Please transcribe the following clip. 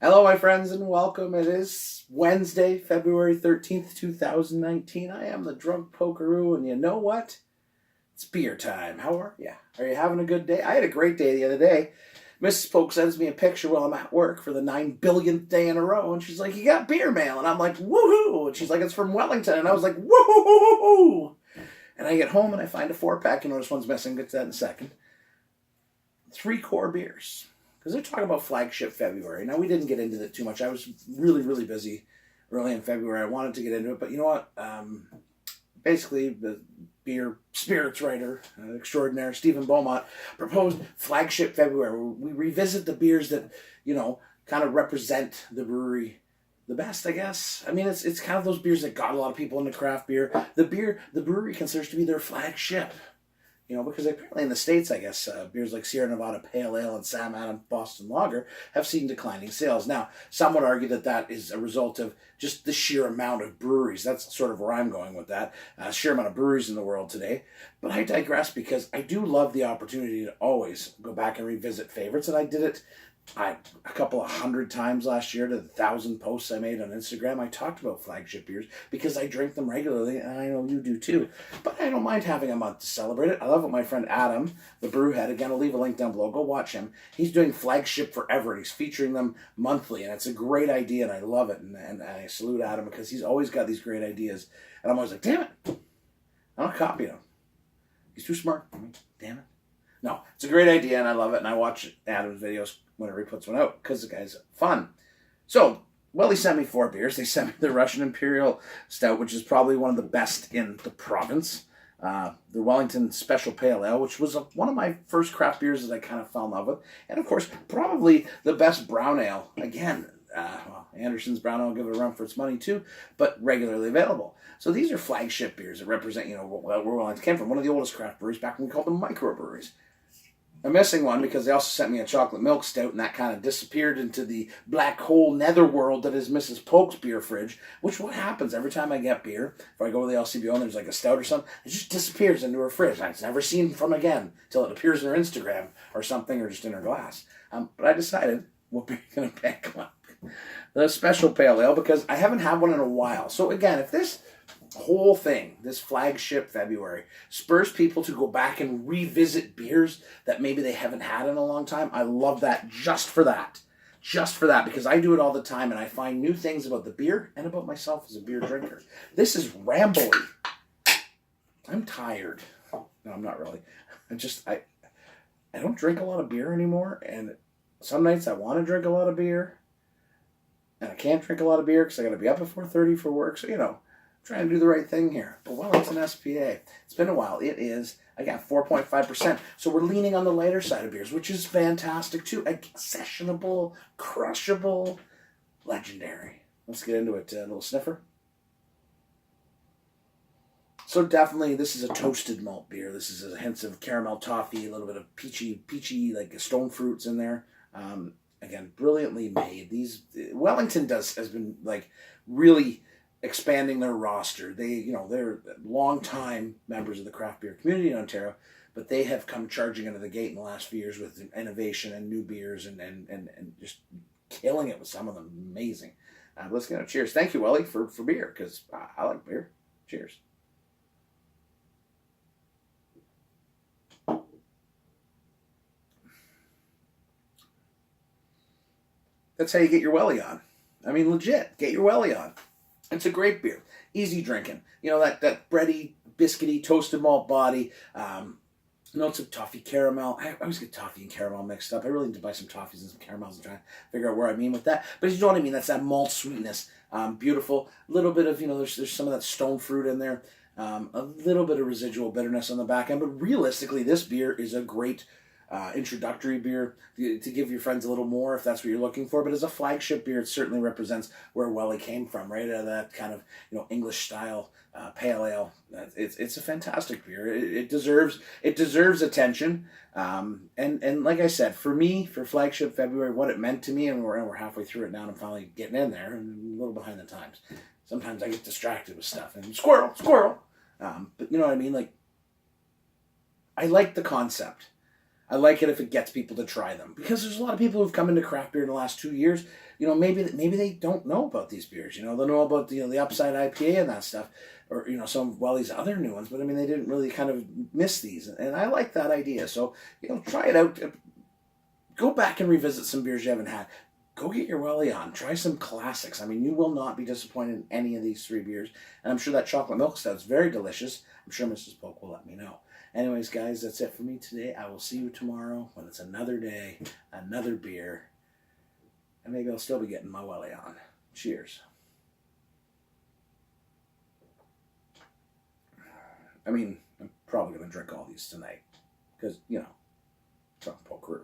Hello, my friends, and welcome. It is Wednesday, February 13th, 2019. I am the Drunk Pokeroo, and you know what? It's beer time. How are you? Are you having a good day? I had a great day the other day. Mrs. Polk sends me a picture while I'm at work for the 9 billionth day in a row, and she's like, "You got beer mail?" And I'm like, "Woohoo!" And she's like, "It's from Wellington." And I was like, "Woohoo!" And I get home and I find a 4-pack. You notice one's missing. Get to that in a second. 3 core beers. Because they're talking about flagship February. Now, we didn't get into it too much. I was really, really busy early in February. I wanted to get into it, but you know what? Basically, the beer spirits writer extraordinaire, Stephen Beaumont, proposed flagship February. We revisit the beers that, kind of represent the brewery the best, I guess. I mean, it's kind of those beers that got a lot of people into craft beer. The brewery considers to be their flagship. Because apparently in the States, I guess, beers like Sierra Nevada Pale Ale and Sam Adams Boston Lager have seen declining sales. Now, some would argue that that is a result of just the sheer amount of breweries. That's sort of where I'm going with that. Sheer amount of breweries in the world today. But I digress because I do love the opportunity to always go back and revisit favorites. And I did it a couple of 100 times last year to the 1,000 posts I made on Instagram. I talked about flagship beers because I drink them regularly, and I know you do too. But I don't mind having a month to celebrate it. I love what my friend Adam, the Brewhead, again, I'll leave a link down below. Go watch him. He's doing flagship forever, and he's featuring them monthly, and it's a great idea, and I love it. And I salute Adam because he's always got these great ideas. And I'm always like, damn it, I'm not copying him. He's too smart for me. Damn it. No, it's a great idea, and I love it, and I watch Adam's videos whenever he puts one out, because the guy's fun. So, he sent me 4 beers. They sent me the Russian Imperial Stout, which is probably one of the best in the province. The Wellington Special Pale Ale, which was one of my first craft beers that I kind of fell in love with. And, of course, probably the best brown ale. Again, Anderson's Brown Ale will give it a run for its money, too, but regularly available. So these are flagship beers that represent, where Wellington came from. One of the oldest craft breweries back when we called them microbreweries. I'm missing one because they also sent me a chocolate milk stout, and that kind of disappeared into the black hole netherworld that is Mrs. Polk's beer fridge, which what happens every time I get beer, if I go to the LCBO and there's like a stout or something, it just disappears into her fridge. It's never seen from again until it appears in her Instagram or something, or just in her glass. But I decided what beer are going to pick up. The Special Pale Ale, because I haven't had one in a while. So again, if this whole thing, this flagship February, spurs people to go back and revisit beers that maybe they haven't had in a long time, I love that just for that. Just for that, because I do it all the time, and I find new things about the beer and about myself as a beer drinker. This is rambly. I'm tired. No, I'm not really. I don't drink a lot of beer anymore, and some nights I want to drink a lot of beer, and I can't drink a lot of beer because I got to be up at 4:30 for work, so, trying to do the right thing here. But Wellington SPA. It's been a while. It is, again, 4.5%. So we're leaning on the lighter side of beers, which is fantastic too. Sessionable, crushable, legendary. Let's get into it. A little sniffer. So definitely, this is a toasted malt beer. This is a hints of caramel toffee, a little bit of peachy, like stone fruits in there. Again, brilliantly made. Wellington has been like really expanding their roster. They're long-time members of the craft beer community in Ontario, but they have come charging into the gate in the last few years with innovation and new beers and just killing it with some of them. Amazing. Let's get a cheers. Thank you, Welly, for beer, because I like beer. Cheers. That's how you get your welly on. I mean, legit, get your welly on. It's a great beer. Easy drinking. That bready, biscuity, toasted malt body. Notes of toffee caramel. I always get toffee and caramel mixed up. I really need to buy some toffees and some caramels and try to figure out where I mean with that. But you know what I mean. That's that malt sweetness. Beautiful. A little bit of, there's some of that stone fruit in there. A little bit of residual bitterness on the back end. But realistically, this beer is a great introductory beer to give your friends a little more if that's what you're looking for. But as a flagship beer, it certainly represents where Welly came from, right? That kind of English style pale ale. It's a fantastic beer. It deserves attention. And like I said, for me, for flagship February, what it meant to me, and we're halfway through it now, and I'm finally getting in there, and a little behind the times. Sometimes I get distracted with stuff and squirrel. But you know what I mean? Like, I like the concept. I like it if it gets people to try them, because there's a lot of people who've come into craft beer in the last 2 years. Maybe they don't know about these beers. They know about the Upside IPA and that stuff, or some these other new ones. But I mean, they didn't really kind of miss these, and I like that idea. So try it out. Go back and revisit some beers you haven't had. Go get your Welly on. Try some classics. I mean, you will not be disappointed in any of these 3 beers, and I'm sure that chocolate milk stout is very delicious. I'm sure Mrs. Polk will let me know. Anyways, guys, that's it for me today. I will see you tomorrow when it's another day, another beer, and maybe I'll still be getting my Welly on. Cheers. I mean, I'm probably going to drink all these tonight because, Drunk Poker.